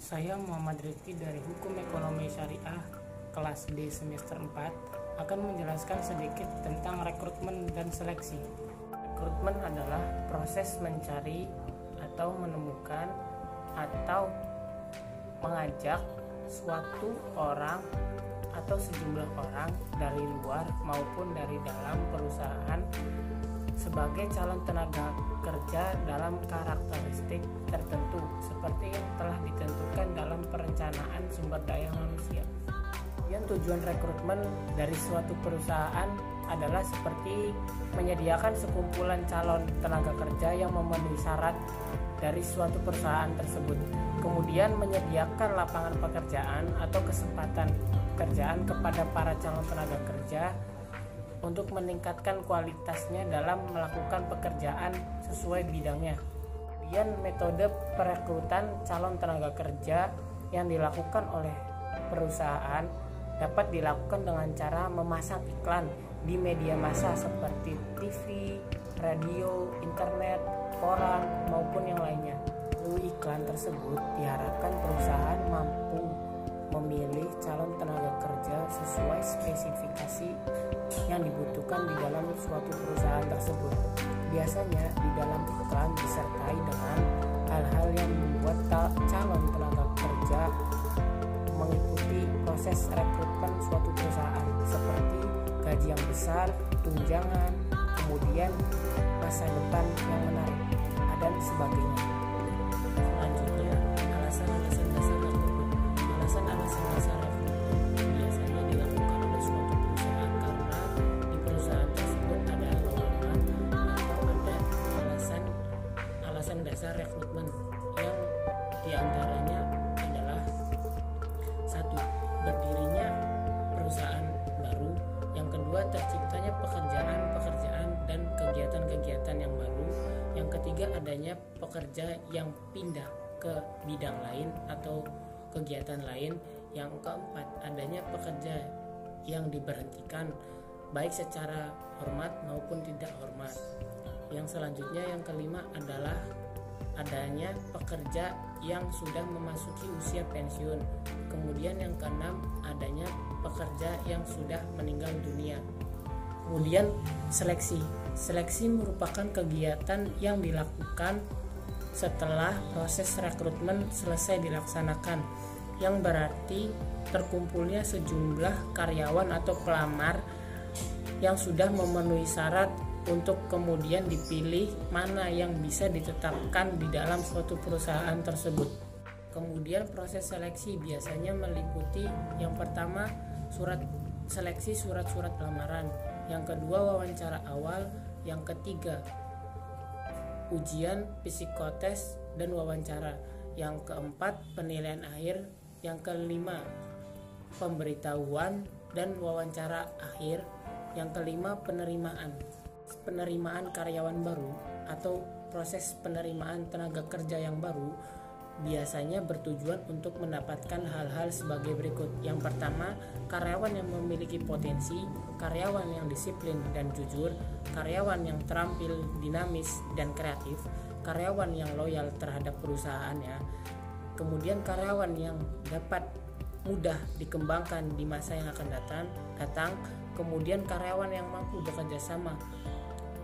Saya Muhammad Rifki dari Hukum Ekonomi Syariah kelas D semester 4 akan menjelaskan sedikit tentang rekrutmen dan seleksi. Rekrutmen adalah proses mencari atau menemukan atau mengajak suatu orang atau sejumlah orang dari luar maupun dari dalam perusahaan sebagai calon tenaga kerja dalam karakteristik tertentu seperti yang telah ditentukan dalam perencanaan sumber daya manusia. Yang tujuan rekrutmen dari suatu perusahaan adalah seperti menyediakan sekumpulan calon tenaga kerja yang memenuhi syarat dari suatu perusahaan tersebut, kemudian menyediakan lapangan pekerjaan atau kesempatan pekerjaan kepada para calon tenaga kerja untuk meningkatkan kualitasnya dalam melakukan pekerjaan sesuai bidangnya. Kemudian metode perekrutan calon tenaga kerja yang dilakukan oleh perusahaan dapat dilakukan dengan cara memasang iklan di media massa seperti TV, radio, internet, koran, maupun yang lainnya. Melalui iklan tersebut diharapkan perusahaan mampu memilih calon tenaga kerja sesuai spesifikasi yang dibutuhkan di dalam suatu perusahaan tersebut. Biasanya di dalam iklan disertai dengan hal-hal yang membuat calon tenaga kerja mengikuti proses rekrutmen suatu perusahaan seperti gaji yang besar, tunjangan, kemudian masa depan yang menarik, dan sebagainya. Selanjutnya, alasan-alasan dasar rekrutmen. Alasan-alasan dasar rekrutmen biasanya dilakukan oleh suatu perusahaan karena di perusahaan tersebut ada lowongan atau ada alasan dasar rekrutmen yang diantaranya adalah: 1. Berdirinya perusahaan baru. Yang kedua, terciptanya pekerjaan dan kegiatan-kegiatan yang baru. Yang ketiga, adanya pekerja yang pindah ke bidang lain atau kegiatan lain. Yang keempat, adanya pekerja yang diberhentikan baik secara hormat maupun tidak hormat. Yang selanjutnya, yang kelima adalah adanya pekerja yang sudah memasuki usia pensiun. Kemudian yang keenam, adanya pekerja yang sudah meninggal dunia. Kemudian seleksi. Seleksi merupakan kegiatan yang dilakukan setelah proses rekrutmen selesai dilaksanakan, yang berarti terkumpulnya sejumlah karyawan atau pelamar yang sudah memenuhi syarat untuk kemudian dipilih mana yang bisa ditetapkan di dalam suatu perusahaan tersebut. Kemudian proses seleksi biasanya meliputi yang pertama surat seleksi, surat-surat lamaran, yang kedua wawancara awal, yang ketiga ujian psikotes dan wawancara, yang keempat penilaian akhir, yang kelima pemberitahuan dan wawancara akhir, yang kelima penerimaan karyawan baru atau proses penerimaan tenaga kerja yang baru biasanya bertujuan untuk mendapatkan hal-hal sebagai berikut. Yang pertama, karyawan yang memiliki potensi, karyawan yang disiplin dan jujur, karyawan yang terampil, dinamis dan kreatif, karyawan yang loyal terhadap perusahaannya, kemudian karyawan yang dapat mudah dikembangkan di masa yang akan datang, kemudian karyawan yang mampu bekerja sama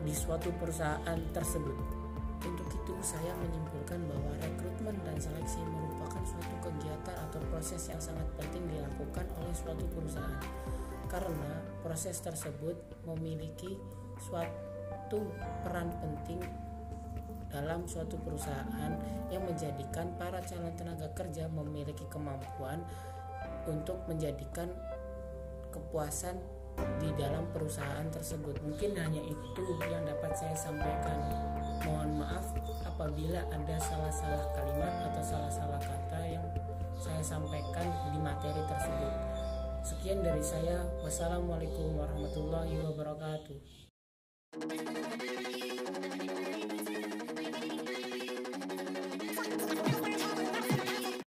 di suatu perusahaan tersebut. Untuk itu, saya menyimpulkan bahwa rekrutmen dan seleksi merupakan suatu kegiatan atau proses yang sangat penting dilakukan oleh suatu perusahaan, karena proses tersebut memiliki suatu peran penting dalam suatu perusahaan yang menjadikan para calon tenaga kerja memiliki kemampuan untuk menjadikan kepuasan di dalam perusahaan tersebut. Mungkin hanya itu yang dapat saya sampaikan. Mohon maaf apabila ada salah-salah kalimat atau salah-salah kata yang saya sampaikan di materi tersebut. Sekian dari saya. Wassalamualaikum warahmatullahi wabarakatuh.